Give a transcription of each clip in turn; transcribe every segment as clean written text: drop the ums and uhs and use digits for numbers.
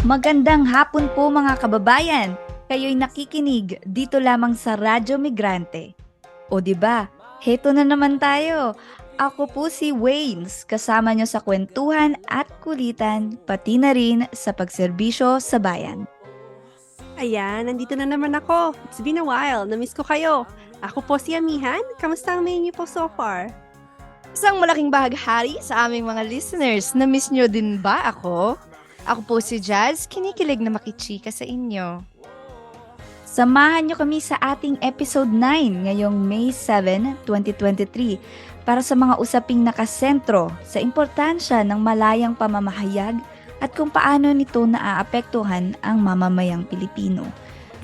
Magandang hapon po mga kababayan. Kayo'y nakikinig dito lamang sa Radyo Migrante. O di ba? Heto na naman tayo. Ako po si Waynes, kasama nyo sa kwentuhan at kulitan, pati na rin sa pagserbisyo sa bayan. Ayan, nandito na naman ako. It's been a while. Namiss ko kayo. Ako po si Amihan. Kamusta ang menu po so far? Isang malaking bahaghari sa aming mga listeners. Na-miss nyo din ba ako? Ako po si Jazz, kinikilig na makichika sa inyo. Samahan nyo kami sa ating episode 9 ngayong May 7, 2023 para sa mga usaping nakasentro sa importansya ng malayang pamamahayag at kung paano nito naaapektuhan ang mamamayang Pilipino.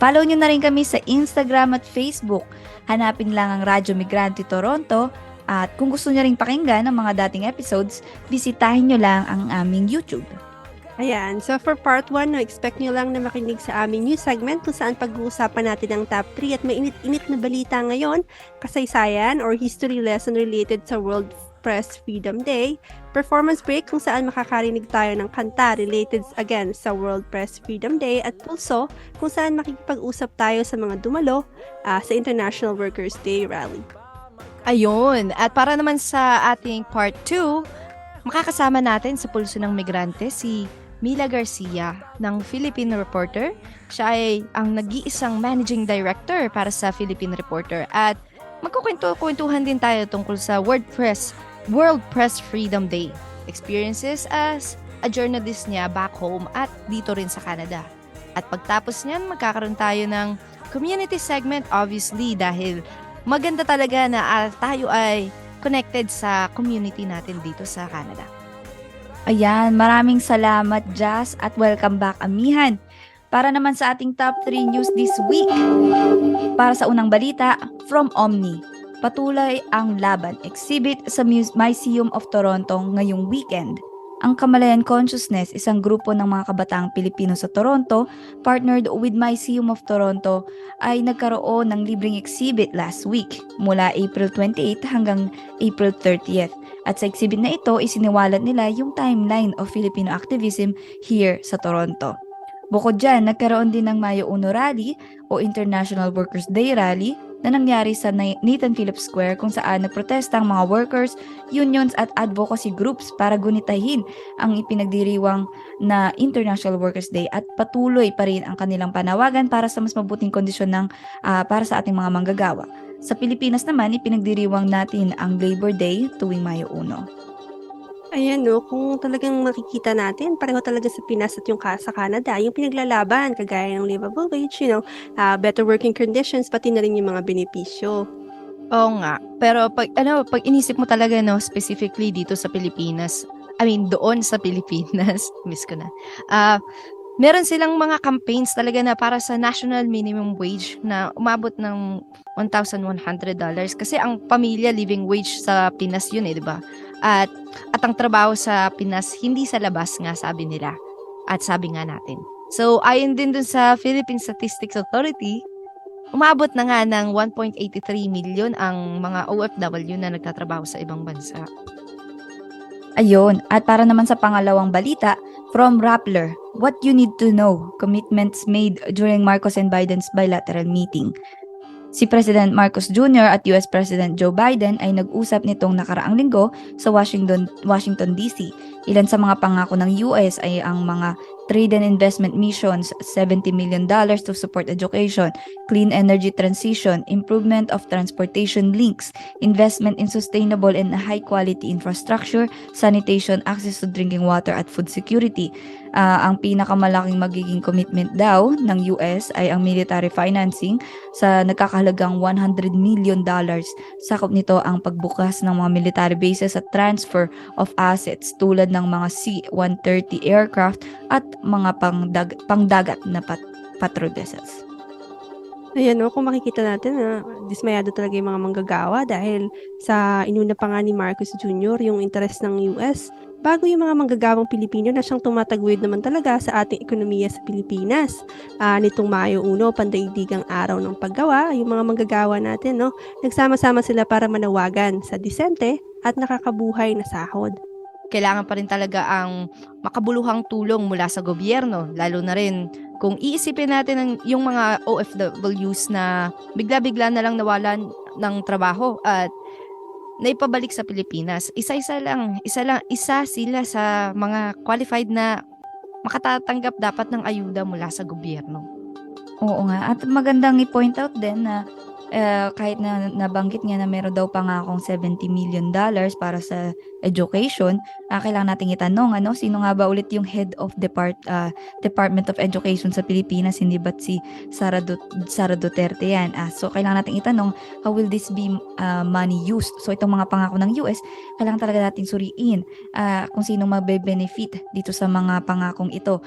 Follow nyo na rin kami sa Instagram at Facebook. Hanapin lang ang Radyo Migrante Toronto at kung gusto nyo rin pakinggan ang mga dating episodes, bisitahin nyo lang ang aming YouTube. Ayan, so for part 1, expect nyo lang na makinig sa aming new segment kung saan pag-uusapan natin ang top 3 at may init-init na balita ngayon, kasaysayan or history lesson related sa World Press Freedom Day, performance break kung saan makakarinig tayo ng kanta related again sa World Press Freedom Day at PULSO kung saan makikipag-usap tayo sa mga dumalo sa International Workers' Day Rally. Ayun, at para naman sa ating part 2, makakasama natin sa Pulso ng Migrante si Mila Garcia ng Philippine Reporter. Siya ay ang nag-iisang managing director para sa Philippine Reporter at magkukwentuhan din tayo tungkol sa World Press Freedom Day experiences as a journalist niya back home at dito rin sa Canada. At pagtapos niyan, magkakaroon tayo ng community segment obviously dahil maganda talaga na tayo ay connected sa community natin dito sa Canada. Ayan, maraming salamat Jazz at welcome back Amihan. Para naman sa ating top 3 news this week. Para sa unang balita, from Omni. Patuloy ang laban exhibit sa Museum of Toronto ngayong weekend. Ang Kamalayan Consciousness, isang grupo ng mga kabataang Pilipino sa Toronto, partnered with Museum of Toronto, ay nagkaroon ng libreng exhibit last week mula April 28 hanggang April 30th. At sa exhibit na ito, isiniwalat nila yung timeline of Filipino activism here sa Toronto. Bukod dyan, nagkaroon din ng Mayo Uno Rally o International Workers' Day Rally na nangyari sa Nathan Phillips Square kung saan nagprotesta ang mga workers, unions at advocacy groups para gunitahin ang ipinagdiriwang na International Workers' Day at patuloy pa rin ang kanilang panawagan para sa mas mabuting kondisyon para sa ating mga manggagawa. Sa Pilipinas naman, ipinagdiriwang natin ang Labor Day tuwing Mayo 1. Ayan no, kung talagang makikita natin, pareho talaga sa Pinas at yung sa Canada, yung pinaglalaban, kagaya ng livable wage, better working conditions, pati na rin yung mga benepisyo. Oo nga, pero pag inisip mo talaga specifically dito sa Pilipinas, doon sa Pilipinas, miss ko na. Meron silang mga campaigns talaga na para sa national minimum wage na umabot ng $1,100 kasi ang pamilya living wage sa Pinas yun di ba? At ang trabaho sa Pinas hindi sa labas nga sabi nila at sabi nga natin. So ayon din dun sa Philippine Statistics Authority, umabot na nga ng 1.83 million ang mga OFW na nagtatrabaho sa ibang bansa. Ayun, at para naman sa pangalawang balita, from Rappler, what you need to know, commitments made during Marcos and Biden's bilateral meeting. Si President Marcos Jr. at US President Joe Biden ay nag-usap nitong nakaraang linggo sa Washington DC. Ilan sa mga pangako ng US ay ang mga trade and investment missions, $70 million to support education, clean energy transition, improvement of transportation links, investment in sustainable and high-quality infrastructure, sanitation, access to drinking water at food security. Ang pinakamalaking magiging commitment daw ng US ay ang military financing sa nagkakahalagang $100 million. Sakop nito ang pagbukas ng mga military bases at transfer of assets tulad ng mga C-130 aircraft at mga pangdagat na patrol vessels. Ayan kung makikita natin dismayado talaga yung mga manggagawa dahil sa inuna pa nga ni Marcos Jr. yung interes ng US bago yung mga manggagawang Pilipino na siyang tumataguyod naman talaga sa ating ekonomiya sa Pilipinas. Nitong Mayo 1, pandaigdigang araw ng paggawa, yung mga manggagawa natin, nagsama-sama sila para manawagan sa disente at nakakabuhay na sahod. kailangan pa rin talaga ang makabuluhang tulong mula sa gobyerno, lalo na rin kung iisipin natin yung mga OFWs na bigla-bigla na lang nawalan ng trabaho at naipabalik sa Pilipinas. Isa sila sa mga qualified na makatatanggap dapat ng ayuda mula sa gobyerno. Oo nga. At magandang i-point out din na kahit na nabanggit nga na meron daw pa nga akong $70 million para sa education, kailangan nating itanong, sino nga ba ulit yung head of Department of Education sa Pilipinas? Hindi ba't si Sara Duterte yan? So, kailangan nating itanong, how will this be money used? So, itong mga pangako ng US, kailangan talaga nating suriin kung sino magbe-benefit dito sa mga pangakong ito.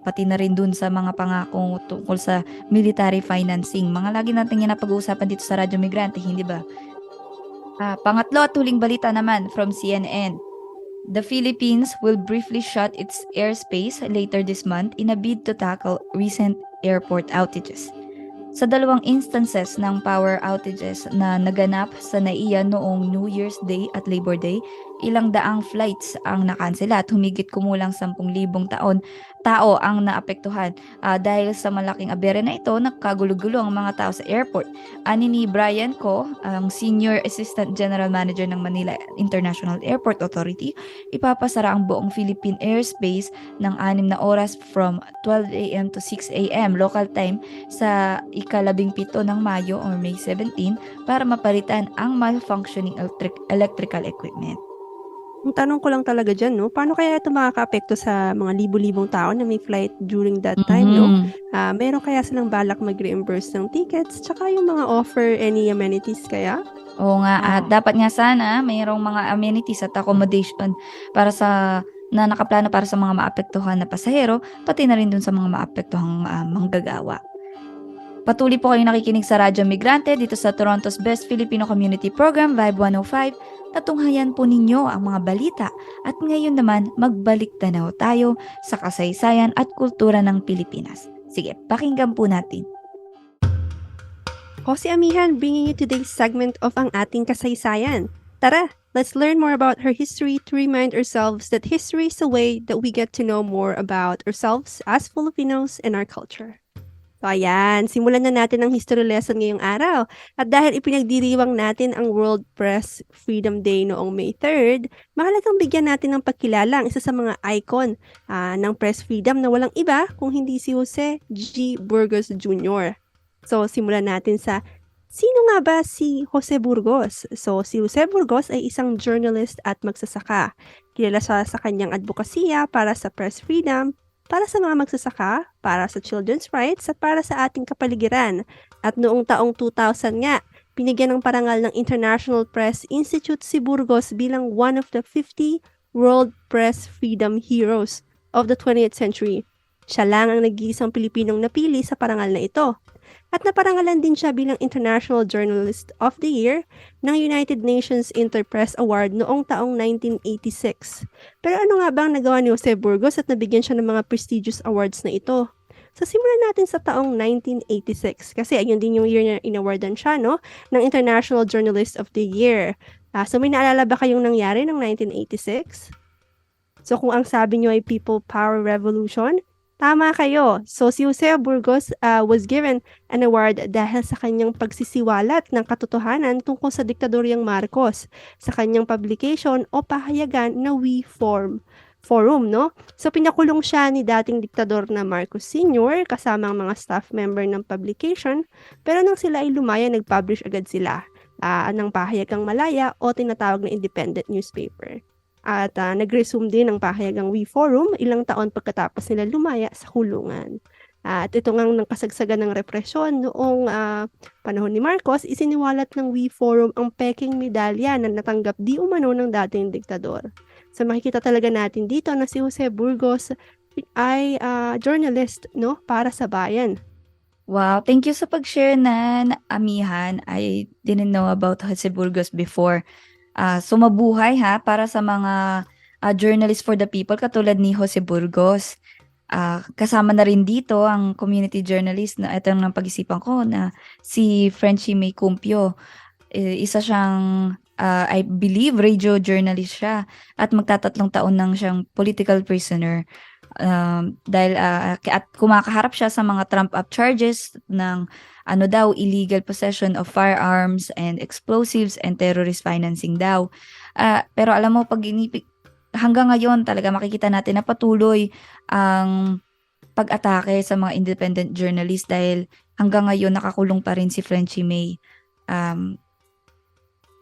Pati na rin dun sa mga pangakong tungkol sa military financing. Mga lagi natin yan napag-uusapan dito sa Radyo Migrante, hindi ba? Pangatlo at huling balita naman from CNN. The Philippines will briefly shut its airspace later this month in a bid to tackle recent airport outages. Sa dalawang instances ng power outages na naganap sa NAIA noong New Year's Day at Labor Day, ilang daang flights ang nakansela at humigit kumulang 10,000 tao ang naapektuhan. Dahil sa malaking abere na ito, nagkagulo-gulo ang mga tao sa airport. Ani ni Brian Ko, ang Senior Assistant General Manager ng Manila International Airport Authority, ipapasara ang buong Philippine airspace ng 6 na oras from 12 a.m. to 6 a.m. local time sa ika-17 ng Mayo or May 17 para mapalitan ang malfunctioning electrical equipment. Ang tanong ko lang talaga dyan, no? Paano kaya ito makaka-apekto sa mga libo-libong tao na may flight during that time, no? Meron kaya silang balak mag-reimburse ng tickets, tsaka yung mga offer any amenities kaya? Oo nga, at dapat nga sana mayroong mga amenities at accommodation para sa na nakaplano para sa mga maapektuhan na pasahero, pati na rin dun sa mga maapektuhang manggagawa. Patuloy po kayong nakikinig sa Radyo Migrante dito sa Toronto's Best Filipino Community Program, Vibe 105. Natunghayan po ninyo ang mga balita at ngayon naman magbalik tanaw tayo sa kasaysayan at kultura ng Pilipinas. Sige, pakinggan po natin. Ako si Amihan bringing you today's segment of ang ating kasaysayan. Tara, let's learn more about her history to remind ourselves that history is a way that we get to know more about ourselves as Filipinos and our culture. So ayan, simulan na natin ang history lesson ngayong araw. At dahil ipinagdiriwang natin ang World Press Freedom Day noong May 3rd, mahalagang bigyan natin ng pagkilala ang isa sa mga icon ng press freedom na walang iba kung hindi si Jose G. Burgos Jr. So simulan natin sa sino nga ba si Jose Burgos? So si Jose Burgos ay isang journalist at magsasaka. Kilala siya sa kanyang advokasya para sa press freedom, para sa mga magsasaka, para sa children's rights, at para sa ating kapaligiran. At noong taong 2000 nga, pinigyan ng parangal ng International Press Institute si Burgos bilang one of the 50 World Press Freedom Heroes of the 20th century. Siya lang ang nag-iisang Pilipinong napili sa parangal na ito. At naparangalan din siya bilang International Journalist of the Year ng United Nations Interpress Award noong taong 1986. Pero ano nga ba ang nagawa ni Jose Burgos at nabigyan siya ng mga prestigious awards na ito? So simulan natin sa taong 1986 kasi ayun din yung year na inawardan siya, no, ng International Journalist of the Year. So may naalala ba kayong nangyari ng 1986? So kung ang sabi nyo ay People Power Revolution, tama kayo. So si Jose Burgos was given an award dahil sa kanyang pagsisiwalat ng katotohanan tungkol sa diktadoryang Marcos sa kanyang publication o pahayagan na Forum, no? So pinakulong siya ni dating diktador na Marcos Sr. kasama ang mga staff member ng publication, pero nang sila ay lumaya, nag-publish agad sila ng pahayagang malaya o tinatawag na independent newspaper. At nag-resume din ang pahayagang Forum ilang taon pagkatapos nila lumaya sa kulungan. At ito ngang nang kasagsagan ng represyon noong panahon ni Marcos, isiniwalat ng Forum ang peking medalya na natanggap di umano ng dating diktador. So makikita talaga natin dito na si Jose Burgos ay journalist, no, para sa bayan. Wow, thank you sa pag-share Amihan. I didn't know about Jose Burgos before. Sumabuhay para sa mga journalists for the people katulad ni Jose Burgos. Kasama na rin dito ang community journalist na ito ang pag-isipan ko na si Frenchie May Cumpio. Isa siyang I believe radio journalist siya at magtatatlong taon nang siyang political prisoner. Dahil at kumakaharap siya sa mga trump-up charges ng illegal possession of firearms and explosives and terrorist financing daw. Pero alam mo, hanggang ngayon talaga makikita natin na patuloy ang pag-atake sa mga independent journalist dahil hanggang ngayon nakakulong pa rin si Frenchie May.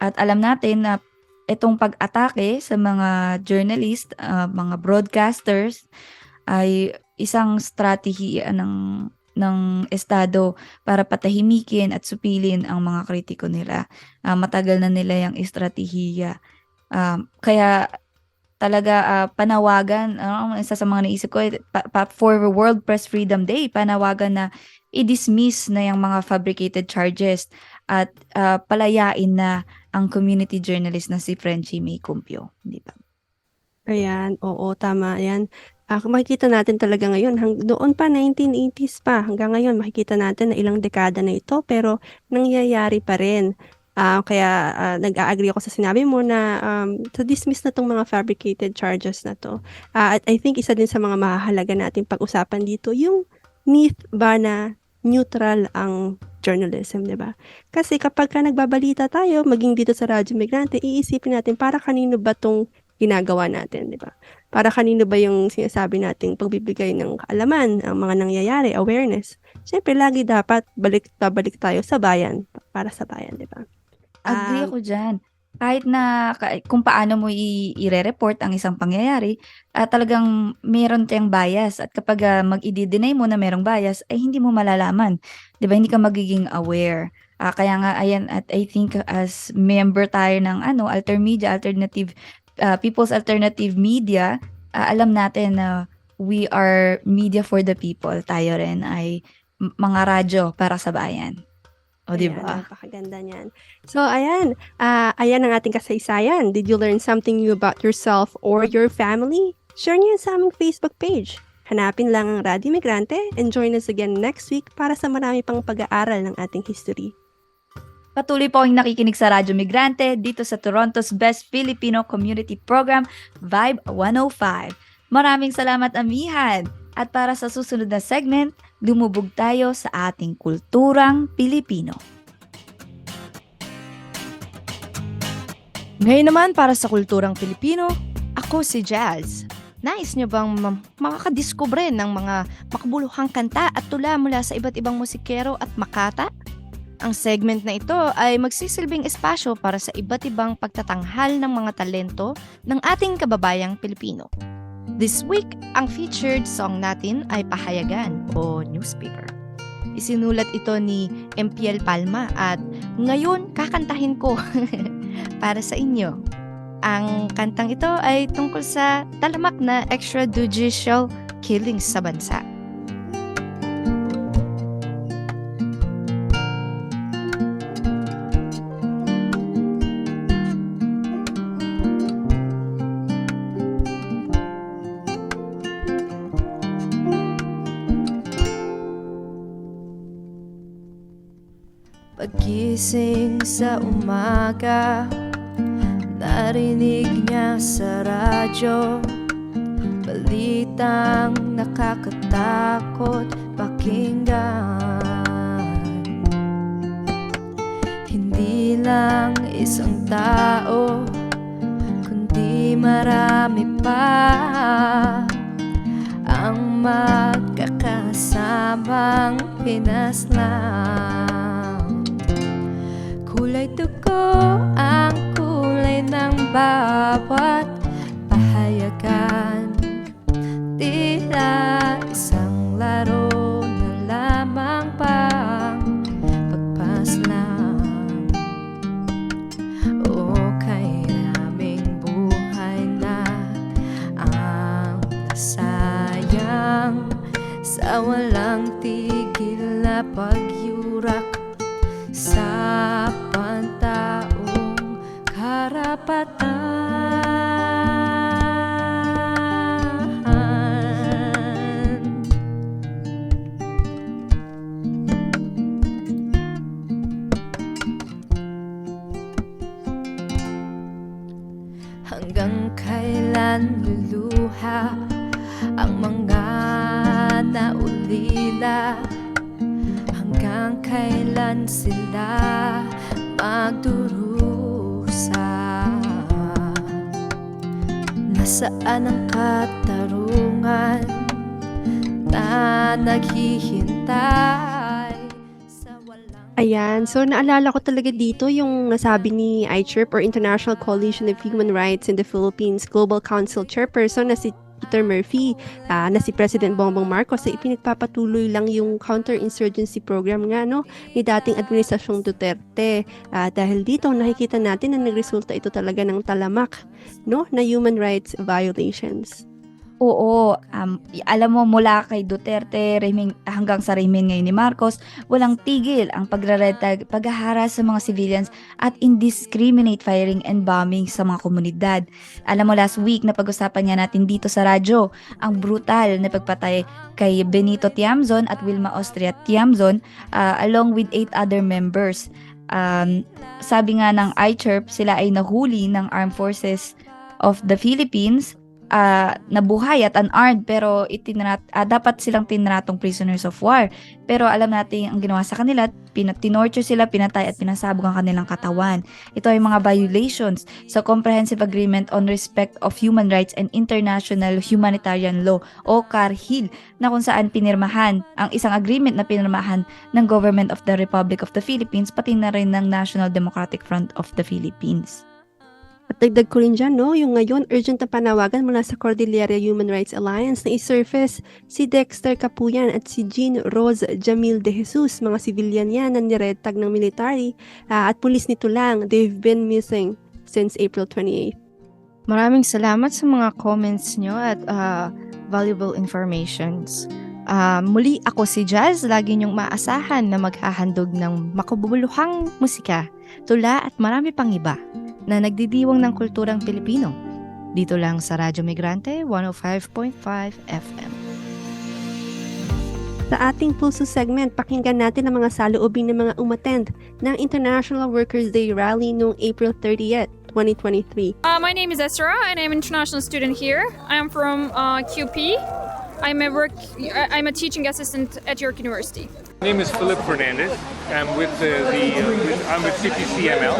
At alam natin na itong pag-atake sa mga journalist, mga broadcasters, ay isang strategy ng estado para patahimikin at supilin ang mga kritiko nila. Matagal na nila yung estratehiya. Kaya talaga panawagan, isa sa mga naisip ko, for World Press Freedom Day, panawagan na i-dismiss na yung mga fabricated charges at palayain na ang community journalist na si Frenchie May Cumpio. Di ba? Ayan, oo, tama yan. Makikita natin talaga ngayon, noon pa 1980s pa, hanggang ngayon makikita natin na ilang dekada na ito, pero nangyayari pa rin. Kaya nag-a-agree ako sa sinabi mo na to dismiss na tong mga fabricated charges na to. At I think isa din sa mga mahalaga nating pag-usapan dito, yung myth ba na neutral ang journalism, di ba? Kasi kapag ka nagbabalita tayo, maging dito sa Radyo Migrante, iisipin natin para kanino ba tong ginagawa natin, di ba? Para kanino ba yung sinasabi nating pagbibigay ng kaalaman, ang mga nangyayari, awareness. Siyempre, lagi dapat babalik tayo sa bayan, para sa bayan, di ba? Agree ako dyan. Kahit na kung paano mo i-report ang isang pangyayari, talagang meron tayong bias. At kapag mag-i-deny mo na merong bias, ay hindi mo malalaman. Di ba? Hindi ka magiging aware. Kaya nga, ayan, at I think as member tayo ng alternative People's Alternative Media, alam natin na we are media for the people. Tayo rin ay mga radyo para sa bayan. O, di ba? Napakaganda niyan. So, ayan. Ayan ang ating kasaysayan. Did you learn something new about yourself or your family? Share niyo sa aming Facebook page. Hanapin lang ang Radyo Migrante and join us again next week para sa marami pang pag-aaral ng ating history. Patuloy po ang nakikinig sa Radyo Migrante dito sa Toronto's Best Filipino Community Program, Vibe 105. Maraming salamat, Amihan! At para sa susunod na segment, lumubog tayo sa ating kulturang Pilipino. Ngayon naman para sa kulturang Pilipino, ako si Jazz. Nais nyo bang makakadiskubre ng mga makabuluhang kanta at tula mula sa iba't ibang musikero at makata? Ang segment na ito ay magsisilbing espasyo para sa iba't ibang pagtatanghal ng mga talento ng ating kababayang Pilipino. This week, ang featured song natin ay Pahayagan o Newspaper. Isinulat ito ni Empiel Palma at ngayon kakantahin ko para sa inyo. Ang kantang ito ay tungkol sa talamak na extrajudicial killings sa bansa. Pagising sa umaga, narinig niya sa radyo balitang nakakatakot pakinggan. Hindi lang isang tao, kundi marami pa ang magkakasamang pinaslang. Kulay dugo ang kulay ng bawat pahayagan. Tila isang laro na lamang pang pagpaslang. O kay raming buhay na ang nasayang sa walang tigil na pagyurak sa pantaong karapatan. Hanggang kailan luluha ang mga naulila? Hanggang kailan sila magdurusa? Nasaan ang katarungan na naghihintay sa walang... Ayan, so naalala ko talaga dito yung nasabi ni ICHRP or International Coalition of Human Rights in the Philippines Global Council Chairperson na si Peter Murphy, na si President Bongbong Marcos ay ipinagpapatuloy lang yung counterinsurgency program nga ni dating Administrasyong Duterte. Dahil dito nakikita natin na nagresulta ito talaga ng talamak na human rights violations. Oo, alam mo mula kay Duterte hanggang sa rehimen ngayon ni Marcos, walang tigil ang pagraretag, paghaharas sa mga civilians at indiscriminate firing and bombing sa mga komunidad. Alam mo last week na pag-usapan nga natin dito sa radyo ang brutal na pagpatay kay Benito Tiamzon at Wilma Austria Tiamzon along with 8 other members. Sabi nga ng ICHRP, sila ay nahuli ng Armed Forces of the Philippines na buhay at unarmed pero dapat silang tinratong prisoners of war. Pero alam natin ang ginawa sa kanila, tinorture sila, pinatay at pinasabog ang kanilang katawan. Ito ay mga violations sa Comprehensive Agreement on Respect of Human Rights and International Humanitarian Law o CARHIL na kung saan pinirmahan ang isang agreement na pinirmahan ng Government of the Republic of the Philippines pati na rin ng National Democratic Front of the Philippines. At dagdag ko rin dyan, yung ngayon, urgent na panawagan mula sa Cordillera Human Rights Alliance na isurface si Dexter Capuyan at si Jean Rose Jamil de Jesus, mga civilian yan na niretag ng military at pulis nito lang. They've been missing since April 28th. Maraming salamat sa mga comments nyo at valuable informations. Muli ako si Jazz, lagi nyong maasahan na maghahandog ng makabuluhang musika, tula at marami pang iba na nagdidiwang ng kulturang Pilipino. Dito lang sa Radyo Migrante, 105.5 FM. Sa ating PULSO segment, pakinggan natin ang mga saloobin ng mga umattend ng International Workers' Day Rally noong April 30th, 2023. My name is Esra and I'm an international student here. I'm from QP. I'm a teaching assistant at York University. My name is Philip Fernandez. I'm with I'm with CPCML,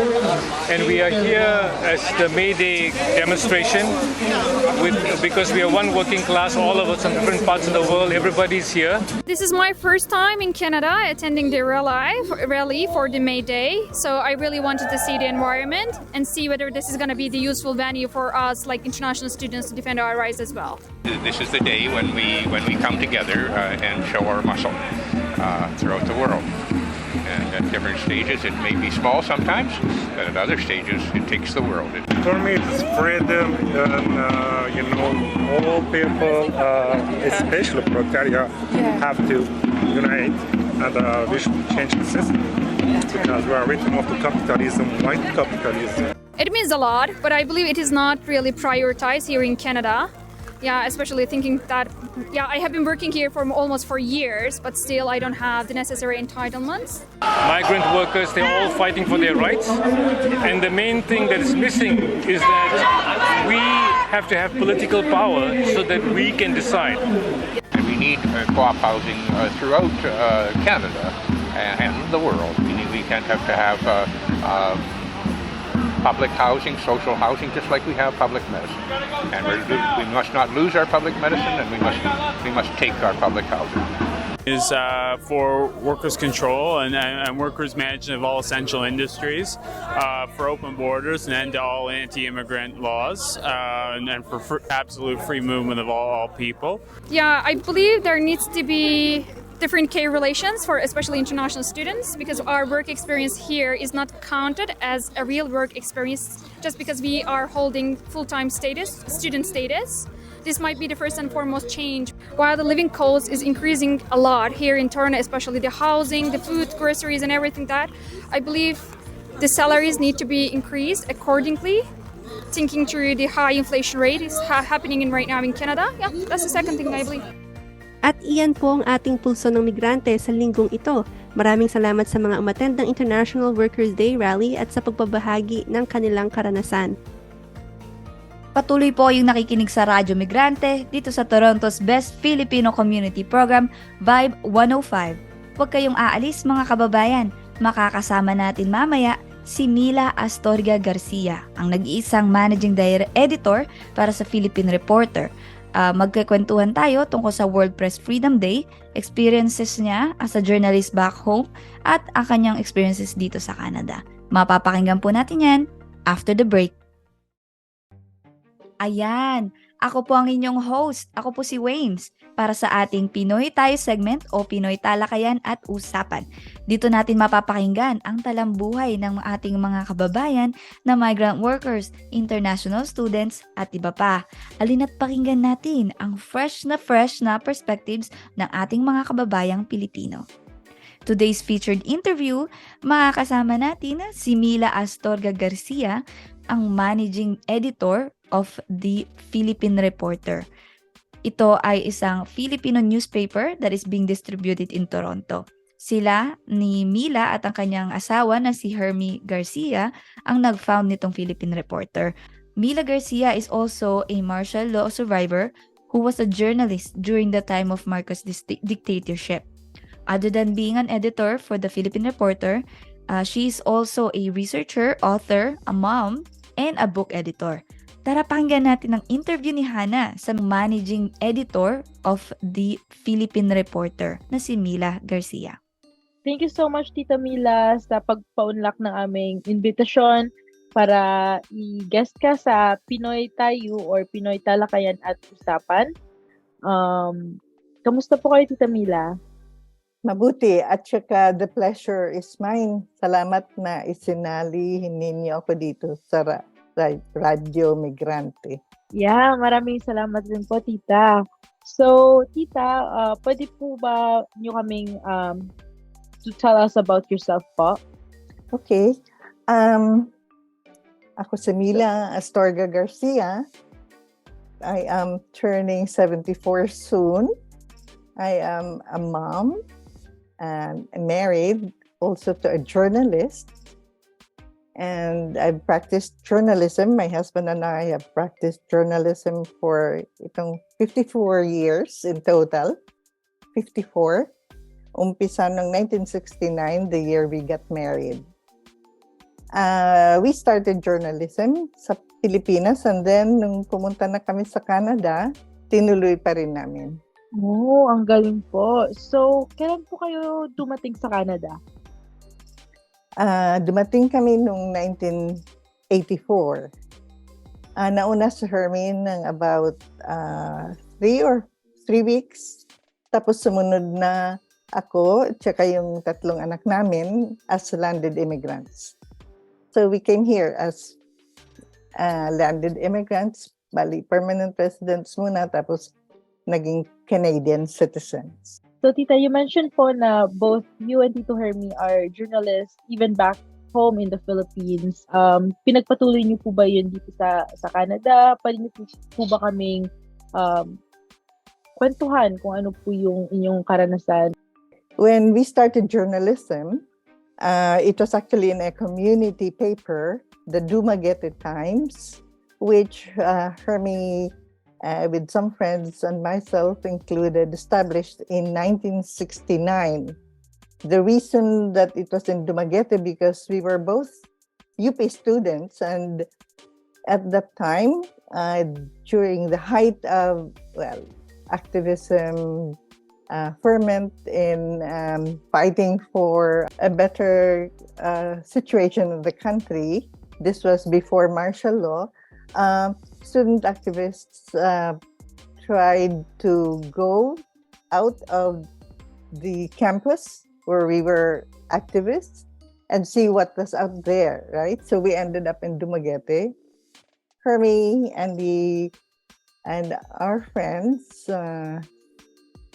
and we are here as the May Day demonstration. Because we are one working class, all of us from different parts of the world. Everybody's here. This is my first time in Canada attending the rally for the May Day. So I really wanted to see the environment and see whether this is going to be the useful venue for us, like international students, to defend our rights as well. This is the day when we come together and show our muscle throughout the world. And at different stages, it may be small sometimes, but at other stages, it takes the world. For me, it's freedom, and all people, especially proletariat, have to unite, and we should change the system because we are victim of the capitalism, white capitalism. It means a lot, but I believe it is not really prioritized here in Canada. Yeah, especially thinking that, I have been working here for almost 4 years, but still I don't have the necessary entitlements. Migrant workers, they're all fighting for their rights. And the main thing that is missing is that we have to have political power so that we can decide. And we need co-op housing throughout Canada and the world. We can't have to have public housing, social housing, just like we have public medicine. And we must not lose our public medicine, and we must take our public housing. Is for workers' control and workers' management of all essential industries, for open borders and end to all anti-immigrant laws, and for absolute free movement of all people. Yeah, I believe there needs to be different care relations for especially international students, because our work experience here is not counted as a real work experience just because we are holding full-time student status. This might be the first and foremost change. While the living cost is increasing a lot here in Toronto, especially the housing, the food, groceries, and everything that, I believe the salaries need to be increased accordingly, thinking through the high inflation rate is happening right now in Canada. Yeah, that's the second thing I believe. At iyan po ang ating pulso ng migrante sa linggong ito. Maraming salamat sa mga umattend ng International Workers' Day Rally at sa pagbabahagi ng kanilang karanasan. Patuloy po yung nakikinig sa Radyo Migrante dito sa Toronto's Best Filipino Community Program, Vibe 105. Huwag kayong aalis mga kababayan. Makakasama natin mamaya si Mila Astorga-Garcia, ang nag-iisang Managing Editor para sa Philippine Reporter. Magkakwentuhan tayo tungkol sa World Press Freedom Day, experiences niya as a journalist back home, at ang kanyang experiences dito sa Canada. Mapapakinggan po natin yan after the break. Ayan, ako po ang inyong host. Ako po si Waynes para sa ating Pinoy TaU segment o Pinoy Talakayan at Usapan. Dito natin mapapakinggan ang talambuhay ng ating mga kababayan na migrant workers, international students at iba pa. Halina't pakinggan natin ang fresh na perspectives ng ating mga kababayang Pilipino. Today's featured interview, makakasama natin si Mila Astorga-Garcia, ang Managing Editor of the Philippine Reporter. Ito ay isang Filipino newspaper that is being distributed in Toronto. Sila ni Mila at ang kanyang asawa na si Hermie Garcia ang nag-found nitong Philippine Reporter. Mila Garcia is also a martial law survivor who was a journalist during the time of Marcos' dictatorship. Other than being an editor for the Philippine Reporter, she is also a researcher, author, a mom, and a book editor. Tara pakinggan natin ang interview ni Hana sa Managing Editor of the Philippine Reporter na si Mila Garcia. Thank you so much, Tita Mila, sa pagpa-unlock ng aming invitasyon para i-guest ka sa Pinoy TaU or Pinoy Talakayan at Usapan. Kamusta po kayo, Tita Mila? Mabuti, at saka the pleasure is mine. Salamat na isinali ninyo ako dito sa Radyo Migrante. Yeah, maraming salamat din po, Tita. So, Tita, pwede po ba nyo kaming to tell us about yourself po? Okay. Ako si Mila Astorga-Garcia. I am turning 74 soon. I am a mom and married also to a journalist. And I've practiced journalism. My husband and I have practiced journalism for 54 years in total. 54. Umpisa ng 1969, the year we got married. We started journalism sa Pilipinas, and then nung pumunta na kami sa Canada, tinuloy pa rin namin. Oh, ang galing po. So, kailan po kayo dumating sa Canada? Dumating kami noong 1984. Nauna si Hermie ng about 3 weeks. Tapos sumunod na ako, tsaka yung 3 anak namin as landed immigrants. So we came here as landed immigrants, bali permanent residents muna, tapos naging Canadian citizens. So, Tita, you mentioned po na both you and Tito Hermie are journalists even back home in the Philippines. Pinagpatuloy niyo po ba yun dito sa Canada? Pwede niyo po ba kaming kwentuhan kung ano po yung inyong karanasan? When we started journalism, it was actually in a community paper, the Dumaguete Times, which Hermie with some friends and myself included, established in 1969. The reason that it was in Dumaguete because we were both UP students, and at that time, during the height of activism, ferment in fighting for a better situation in the country. This was before martial law. Student activists tried to go out of the campus where we were activists and see what was out there, right? So we ended up in Dumaguete. Hermie and our friends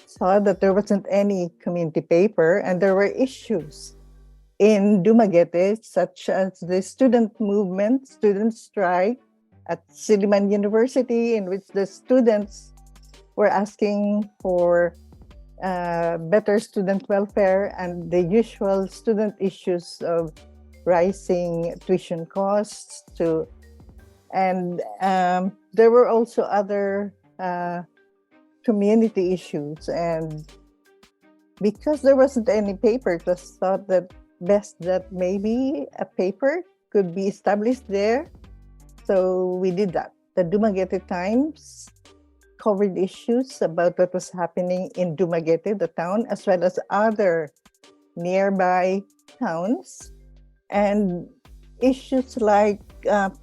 saw that there wasn't any community paper and there were issues in Dumaguete such as the student movement, student strike, at Silliman University, in which the students were asking for better student welfare and the usual student issues of rising tuition costs And there were also other community issues. And because there wasn't any paper, it was thought that best that maybe a paper could be established there. So we did that. The Dumaguete Times covered issues about what was happening in Dumaguete, the town, as well as other nearby towns. And issues like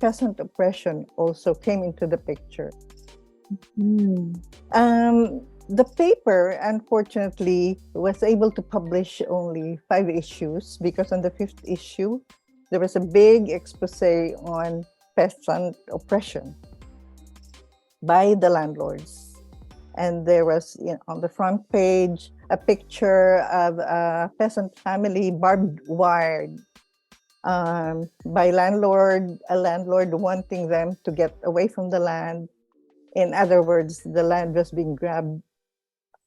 peasant oppression also came into the picture. The paper, unfortunately, was able to publish only 5 issues because on the 5th issue, there was a big expose on peasant oppression by the landlords. And there was, on the front page, a picture of a peasant family barbed wired by a landlord wanting them to get away from the land. In other words, the land was being grabbed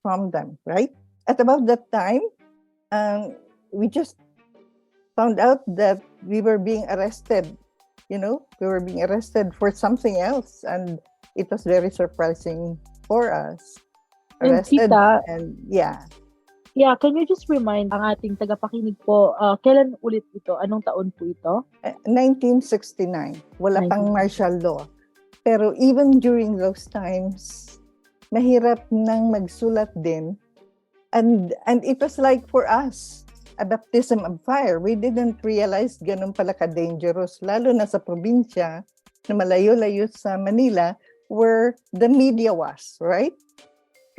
from them, right? At about that time, we just found out that we were being arrested. We were being arrested for something else, and it was very surprising for us. And tita, yeah. Yeah, can you just remind ang ating tagapakinig po, kailan ulit ito? Anong taon po ito? 1969. Wala pang martial law. Pero even during those times, mahirap nang magsulat din. And it was like for us, a baptism of fire. We didn't realize ganun pala ka-dangerous, lalo na sa probinsya na malayo-layo sa Manila, where the media was, right?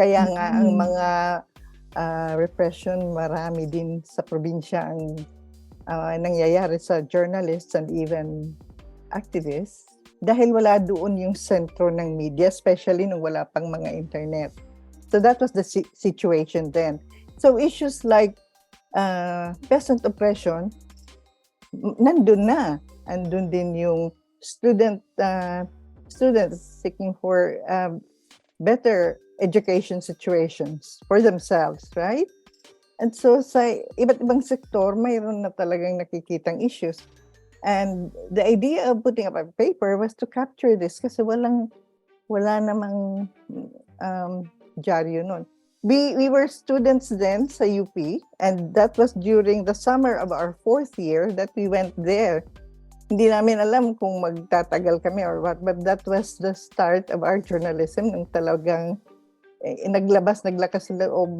Kaya nga ang mga repression, marami din sa probinsya ang nangyayari sa journalists and even activists dahil wala doon yung sentro ng media, especially nung wala pang mga internet. So that was the situation then. So issues like peasant oppression, nandun na. Andun din yung students seeking for better education situations for themselves, right? And so sa iba't ibang sektor, mayroon na talagang nakikitang issues. And the idea of putting up a paper was to capture this kasi wala namang dyaryo nun. We were students then sa UP, and that was during the summer of our 4th year that we went there. Hindi namin alam kung magtatagal kami or what, but that was the start of our journalism nung talagang naglakas loob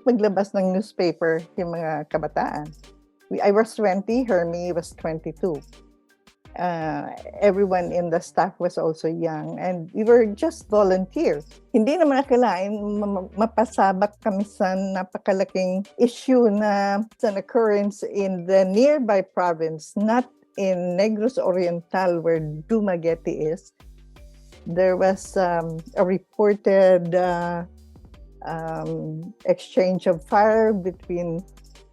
maglabas ng newspaper yung mga kabataan. I was 20, Hermie was 22. Everyone in the staff was also young, and we were just volunteers. Hindi naman akalain mapasabak kami sa napakalaking issue na an occurrence in the nearby province, not in Negros Oriental where Dumaguete is. There was a reported exchange of fire between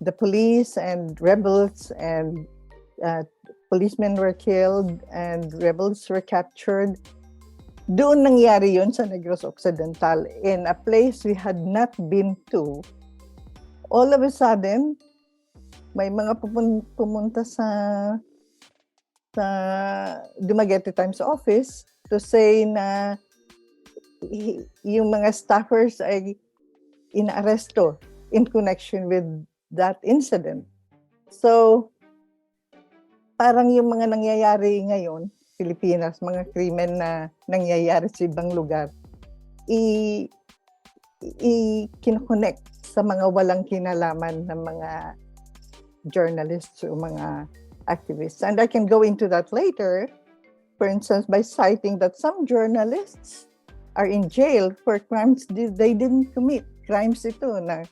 the police and rebels, and policemen were killed and rebels were captured. Doon nangyari yun sa Negros Occidental, in a place we had not been to. All of a sudden, may mga pumunta sa Dumaguete Times office to say na yung mga staffers ay inaaresto in connection with that incident. So, parang yung mga nangyayari ngayon, Pilipinas, mga krimen na nangyayari sa ibang lugar, i-connect sa mga walang kinalaman ng mga journalists o mga activists. And I can go into that later, for instance, by citing that some journalists are in jail for crimes they didn't commit. Crimes ito na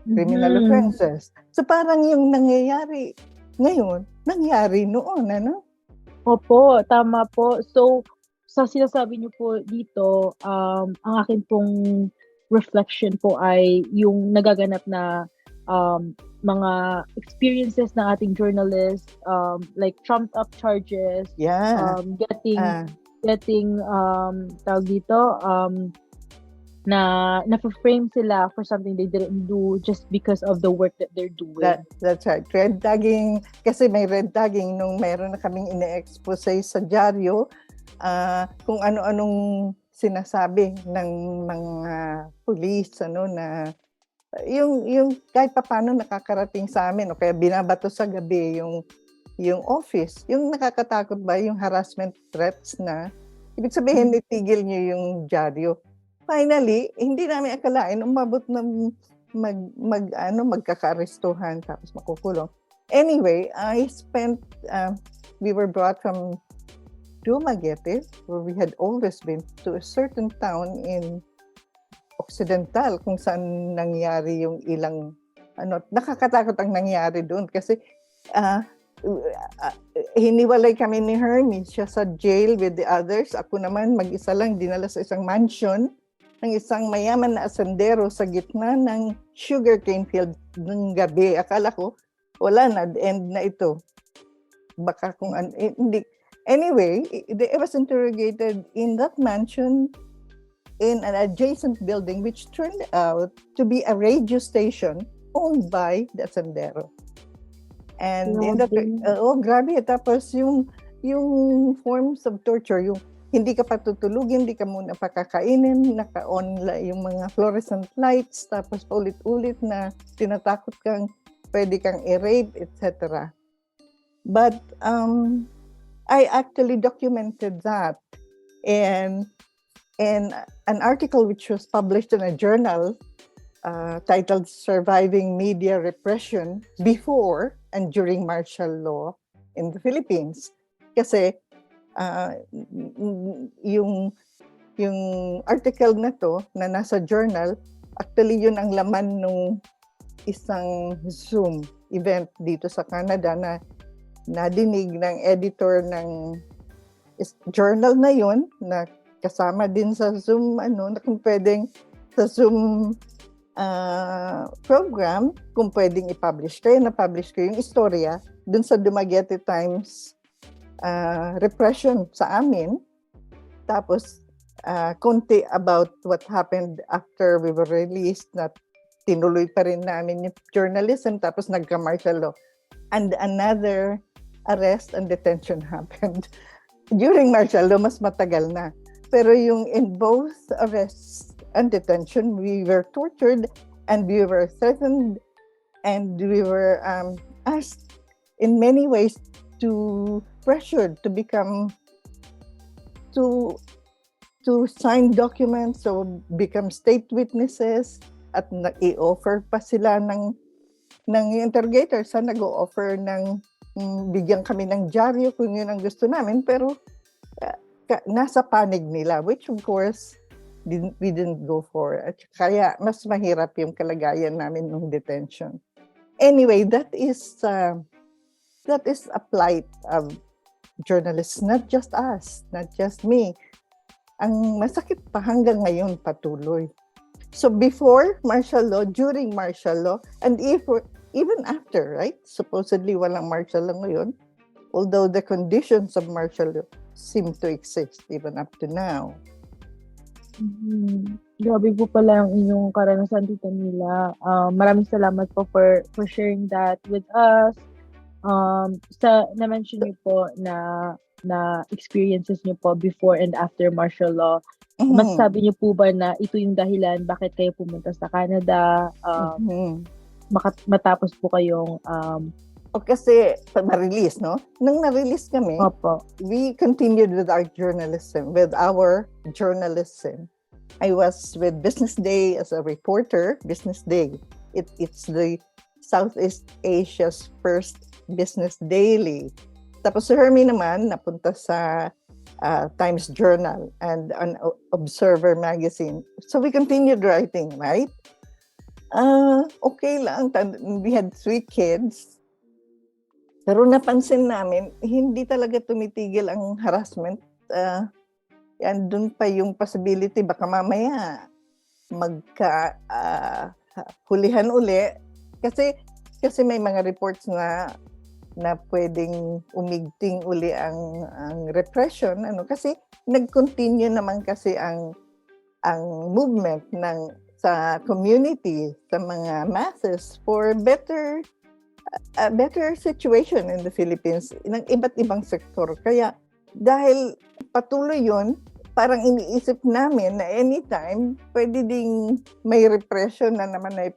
criminal offenses. So parang yung nangyayari ngayon, nangyari noon, ano? Opo, tama po. So, sa sinasabi niyo po dito, ang akin pong reflection po ay yung nagaganap na mga experiences ng ating journalists, like trumped up charges, getting tawag dito, na na-frame sila for something they didn't do just because of the work that they're doing. That's right. Red tagging, kasi may red tagging nung mayroon na kaming ine-expose sa dyaryo kung ano-anong sinasabi ng mga pulis na yung kahit papaano nakakarating sa amin o kaya binabato sa gabi yung office. Yung nakakatakot ba yung harassment threats na ibig sabihin itigil niyo yung dyaryo. Finally, hindi namin akalain umabot ng magkaka-arestuhan tapos makukulong. Anyway, we were brought from Dumaguete, where we had always been, to a certain town in Occidental kung saan nangyari yung ilang nakakatakot ang nangyari doon kasi hiniwalay kami ni Hermes, siya sa jail with the others, ako naman mag-isa lang dinala sa isang mansion ng isang mayaman na asendero sa gitna ng sugarcane field ng gabi. Akala ko wala na, end na ito, baka kung hindi. Anyway, I was interrogated in that mansion in an adjacent building which turned out to be a radio station owned by the Sendero. And grabe. Tapos yung forms of torture, yung hindi ka patutulugin, hindi ka muna pakakainin, naka-on yung mga fluorescent lights, tapos paulit-ulit na tinatakot kang pwede kang i-rape, etc. But I actually documented that in an article which was published in a journal titled Surviving Media Repression Before and During Martial Law in the Philippines. Kasi yung article na to na nasa journal, actually yun ang laman nung isang Zoom event dito sa Canada na nadinig ng editor ng journal na yun, na kasama din sa Zoom, na kung pwedeng sa Zoom program, kung pwedeng i-publish kayo, na-publish ko yung istorya dun sa Dumaguete Times repression sa amin. Tapos, konti about what happened after we were released, na tinuloy pa rin namin yung journalism, tapos nagka-martial law. And another arrest and detention happened. During martial law, mas matagal na. Pero yung in both arrests and detention, we were tortured and we were threatened and we were asked in many ways to pressured to become to sign documents or become state witnesses, at i-offer pa sila ng interrogator sa nag-o-offer ng bigyan kami ng dyaryo kung yun ang gusto namin, pero nasa panig nila, which of course we didn't go for. At kaya mas mahirap yung kalagayan namin ng detention. Anyway, that is a plight of journalists, not just us, not just me. Ang masakit pa hanggang ngayon patuloy. So before martial law, during martial law, and even after, right? Supposedly walang martial law ngayon, although the conditions of martial law seem to exist even up to now. Grabe po pala ang inyong karanasan, Tita Mila. Maraming salamat po for sharing that with us. Na-mention niyo po na experiences niyo po before and after martial law. Masasabi niyo po ba na ito yung dahilan bakit kayo pumunta sa Canada? Matapos po kayong kasi ma-release, no? Nang na-release kami, we continued with our journalism. I was with Business Day as a reporter. Business Day, it's the Southeast Asia's first business daily. Tapos si Hermie naman napunta sa Times Journal and an Observer magazine. So we continued writing, right? Okay lang. We had 3 kids. Pero napansin namin, hindi talaga tumitigil ang harassment. Yan, dun pa yung possibility, baka mamaya hulihan uli. Kasi may mga reports na pwedeng umigting uli ang repression. Kasi nag-continue naman kasi ang movement sa community, sa mga masses for a better situation in the Philippines ng iba't ibang sektor. Kaya dahil patuloy yun, parang iniisip namin na anytime pwede ding may repression na naman na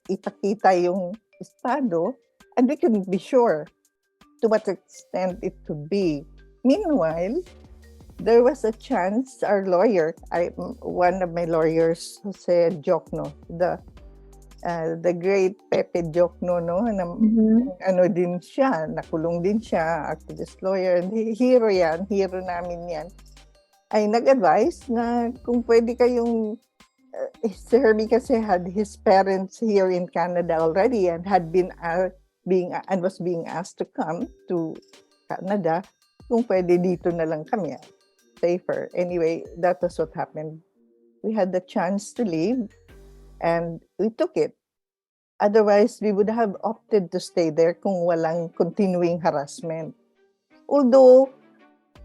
ipakita yung Estado, and we couldn't be sure to what extent it could be. Meanwhile, there was a chance, our lawyer, one of my lawyers, Jose Jokno, the great Pepe Jokno, no? Ano din siya, nakulong din siya, activist lawyer, hero yan, hero namin yan. Ay nag-advise na kung pwede kayong, si Herbie kasi had his parents here in Canada already and had been was being asked to come to Canada, kung pwede dito na lang kami, safer. Anyway, that was what happened. We had the chance to leave and we took it. Otherwise, we would have opted to stay there kung walang continuing harassment. Although,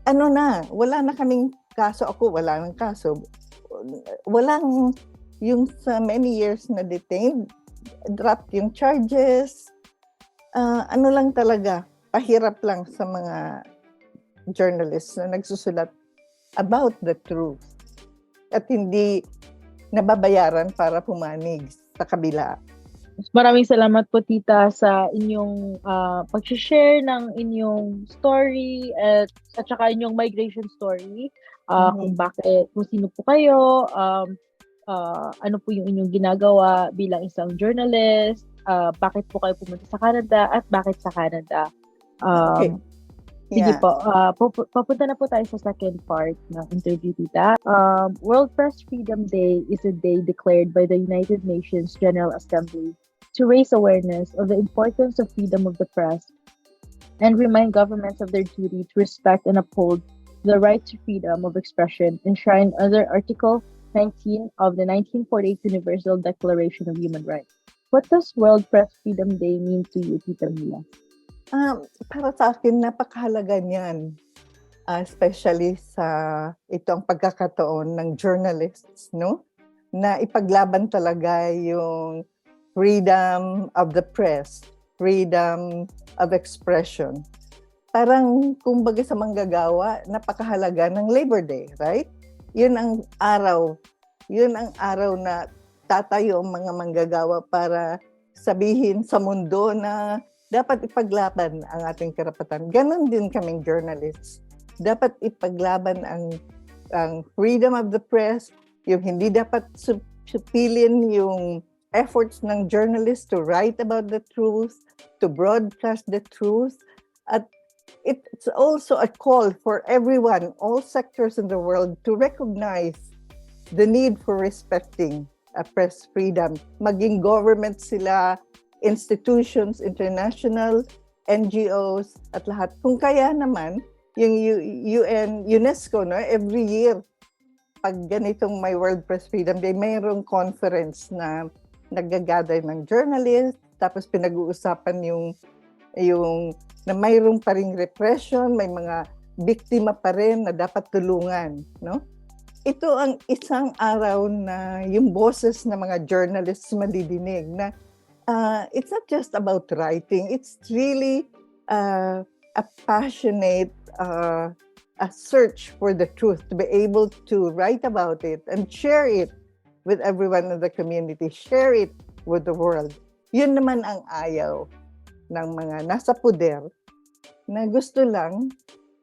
wala na kaming kaso. Ako, wala nang kaso. Walang, yung sa many years na detained, dropped yung charges. Lang talaga, pahirap lang sa mga journalists na nagsusulat about the truth at hindi nababayaran para pumanig sa kabila. Maraming salamat po, Tita, sa inyong pag-share ng inyong story at saka inyong migration story. Kung bakit, kung sino po kayo, ano po yung inyong ginagawa bilang isang journalist, bakit po kayo pumunta sa Canada at bakit sa Canada. Okay. Sige po, papunta na po tayo sa second part ng interview, Tita. World Press Freedom Day is a day declared by the United Nations General Assembly to raise awareness of the importance of freedom of the press and remind governments of their duty to respect and uphold the right to freedom of expression enshrined under Article 19 of the 1948 Universal Declaration of Human Rights. What does World Press Freedom Day mean to you, Tita Mila? Para sa akin, napakahalaga niyan. Especially sa itong pagkakataon ng journalists, no? Na ipaglaban talaga yung freedom of the press, freedom of expression. Parang, kumbaga sa manggagawa, napakahalaga ng Labor Day, right? Yun ang araw na tatayo ang mga manggagawa para sabihin sa mundo na dapat ipaglaban ang ating karapatan. Ganon din kaming journalists. Dapat ipaglaban ang freedom of the press, yung hindi dapat supilin yung efforts ng journalists to write about the truth, to broadcast the truth. At it's also a call for everyone, all sectors in the world, to recognize the need for respecting press freedom. Maging government sila, institutions, international, NGOs, at lahat. Kung kaya naman, yung UN, UNESCO, no, every year, pag ganitong may World Press Freedom Day, mayroong conference na nag-gather ng journalists, tapos pinag-uusapan yung na mayroong pa ring repression, may mga biktima pa rin na dapat tulungan, no? Ito ang isang araw na yung boses ng mga journalists madidinig na it's not just about writing, it's really a passionate a search for the truth, to be able to write about it and share it with everyone in the community, share it with the world. Yun naman ang ayaw ng mga nasa poder na gusto lang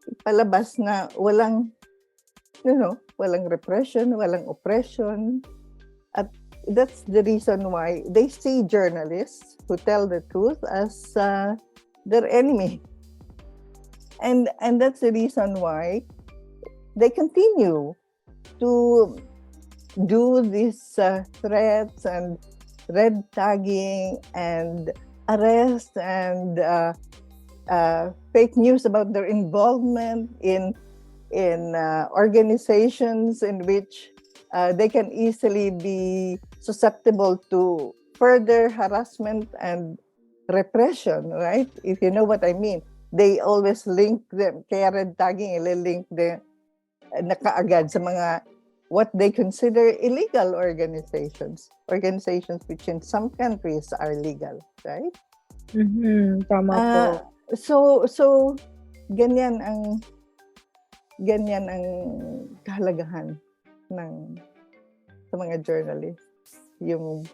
ipalabas na walang repression, walang oppression. At that's the reason why they see journalists who tell the truth as their enemy. And that's the reason why they continue to do these threats and red tagging and arrest and fake news about their involvement in organizations in which they can easily be susceptible to further harassment and repression, right? If you know what I mean. They always link them, kaya red tagging, link them na kaagad sa mga what they consider illegal organizations which in some countries are legal, right? Tama po. So ganyan ang ganyan ang kahalagahan sa mga journalists. Yung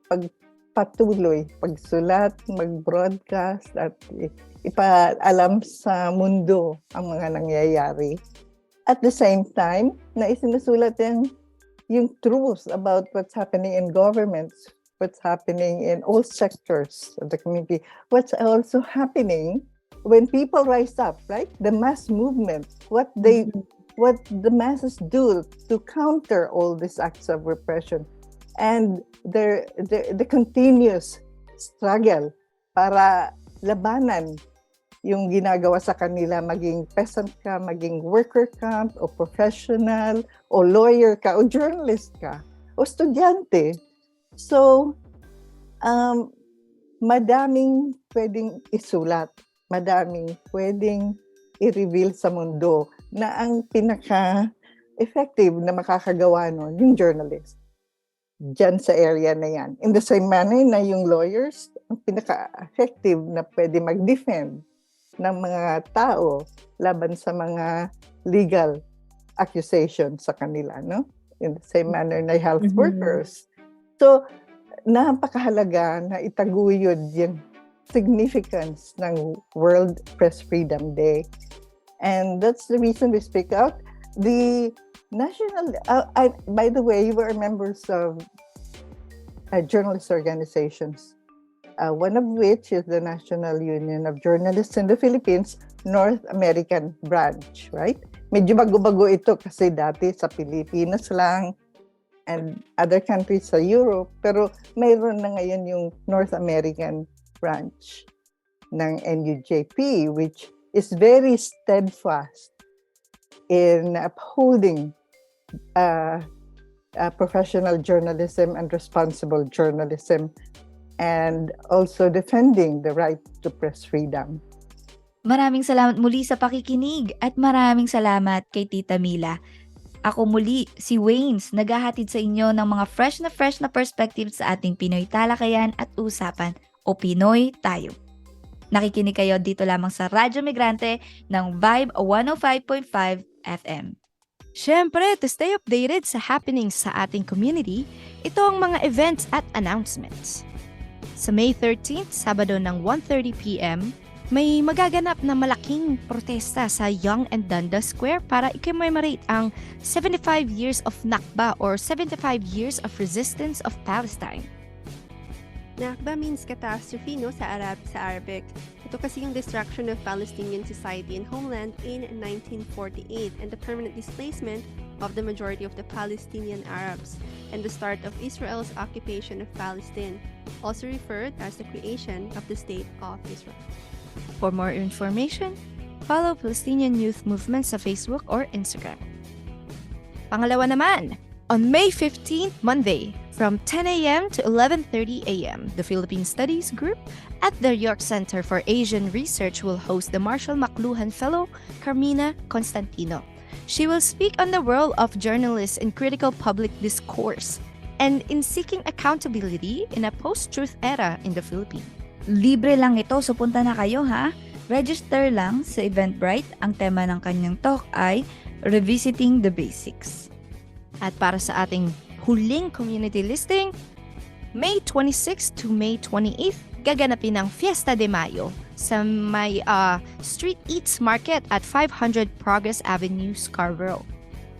pagpatuloy, pagsulat, mag-broadcast at ipaalam sa mundo ang mga nangyayari. At the same time, na isinusulat yung truth about what's happening in governments, what's happening in all sectors of the community, what's also happening when people rise up, right? The mass movement, what the masses do to counter all these acts of repression, and the continuous struggle para labanan yung ginagawa sa kanila, maging peasant ka, maging worker ka, o professional, o lawyer ka, o journalist ka, o estudyante. So, madaming pwedeng isulat, madaming pwedeng i-reveal sa mundo na ang pinaka-effective na makakagawa nun, yung journalist. Diyan sa area na yan. In the same manner na yung lawyers, ang pinaka-effective na pwede mag-defend ng mga tao laban sa mga legal accusations sa kanila, no? In the same manner na health workers. So, napakahalaga na itaguyod yung significance ng World Press Freedom Day. And that's the reason we speak out. The national, by the way, you were members of journalist organizations. One of which is the National Union of Journalists in the Philippines, North American branch, right? Medyo bago-bago ito kasi dati sa Pilipinas lang and other countries sa Europe, pero mayroon na ngayon yung North American branch ng NUJP, which is very steadfast in upholding professional journalism and responsible journalism, and also defending the right to press freedom. Maraming salamat muli sa pakikinig at maraming salamat kay Tita Mila. Ako muli, si Waynes, naghahatid sa inyo ng mga fresh na perspectives sa ating Pinoy talakayan at usapan o Pinoy TaU. Nakikinig kayo dito lamang sa Radyo Migrante ng Vibe 105.5 FM. Siyempre, to stay updated sa happenings sa ating community, ito ang mga events at announcements. Sa May 13th, Sabado ng 1:30 p.m., may magaganap na malaking protesta sa Yonge and Dundas Square para i-commemorate ang 75 years of Nakba or 75 years of resistance of Palestine. Nakba means catastrophe, no, sa Arabic. Ito kasi yung destruction of Palestinian society and homeland in 1948 and the permanent displacement of the majority of the Palestinian Arabs and the start of Israel's occupation of Palestine, also referred as the creation of the State of Israel. For more information, follow Palestinian Youth Movement sa Facebook or Instagram. Pangalawa naman, on May 15th, Monday, from 10 a.m. to 11:30 a.m., the Philippine Studies Group at the York Center for Asian Research will host the Marshall McLuhan Fellow, Carmina Constantino. She will speak on the role of journalists in critical public discourse and in seeking accountability in a post-truth era in the Philippines. Libre lang ito, so punta na kayo ha. Register lang sa Eventbrite. Ang tema ng kanyang talk ay Revisiting the Basics. At para sa ating huling community listing, May 26 to May 28, gaganapin ang Fiesta de Mayo sa may Street Eats Market at 500 Progress Avenue, Scarborough.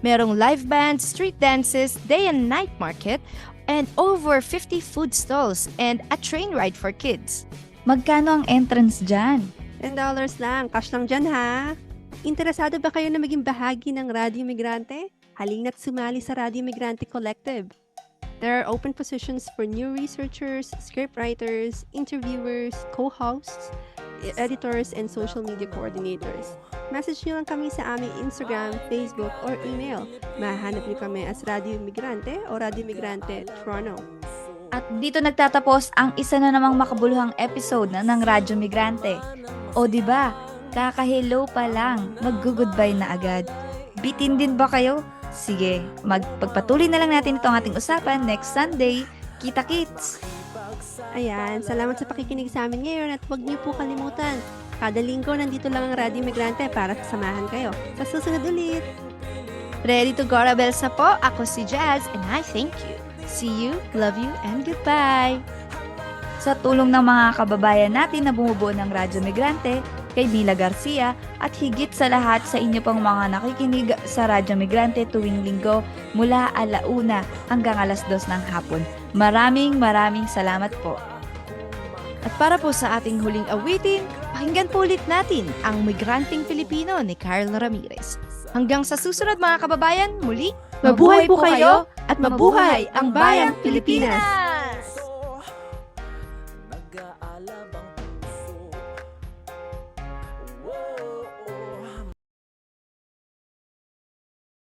Merong live bands, street dances, day and night market, and over 50 food stalls and a train ride for kids. Magkano ang entrance dyan? $10 lang. Cash lang dyan, ha? Interesado ba kayo na maging bahagi ng Radyo Migrante? Halina't sumali sa Radyo Migrante Collective. There are open positions for new researchers, scriptwriters, interviewers, co-hosts, editors, and social media coordinators. Message nyo lang kami sa aming Instagram, Facebook, or email. Mahanap nyo kami as Radyo Migrante o Radyo Migrante Toronto. At dito nagtatapos ang isa na namang makabuluhang episode na ng Radyo Migrante. O diba, kaka-hello pa lang, mag-goodbye na agad. Bitin din ba kayo? Sige, pagpatuloy na lang natin itong ating usapan next Sunday. Kita-kits! Ayan, salamat sa pakikinig sa amin ngayon at huwag niyo po kalimutan, Kada linggo, nandito lang ang Radyo Migrante para sasamahan kayo. Sa susunod ulit! Ready to go rebels na po? Ako si Jazz and I thank you. See you, love you, and goodbye! Sa tulong ng mga kababayan natin na bumubuo ng Radyo Migrante, kay Mila Garcia at higit sa lahat sa inyo pang mga nakikinig sa Radyo Migrante tuwing linggo mula 1:00 hanggang 2:00 ng hapon. Maraming salamat po. At para po sa ating huling awitin, pakinggan po ulit natin ang Migranteng Filipino ni Carl Ramirez. Hanggang sa susunod mga kababayan, muli, Mabuhay po kayo at mabuhay ang bayang Pilipinas!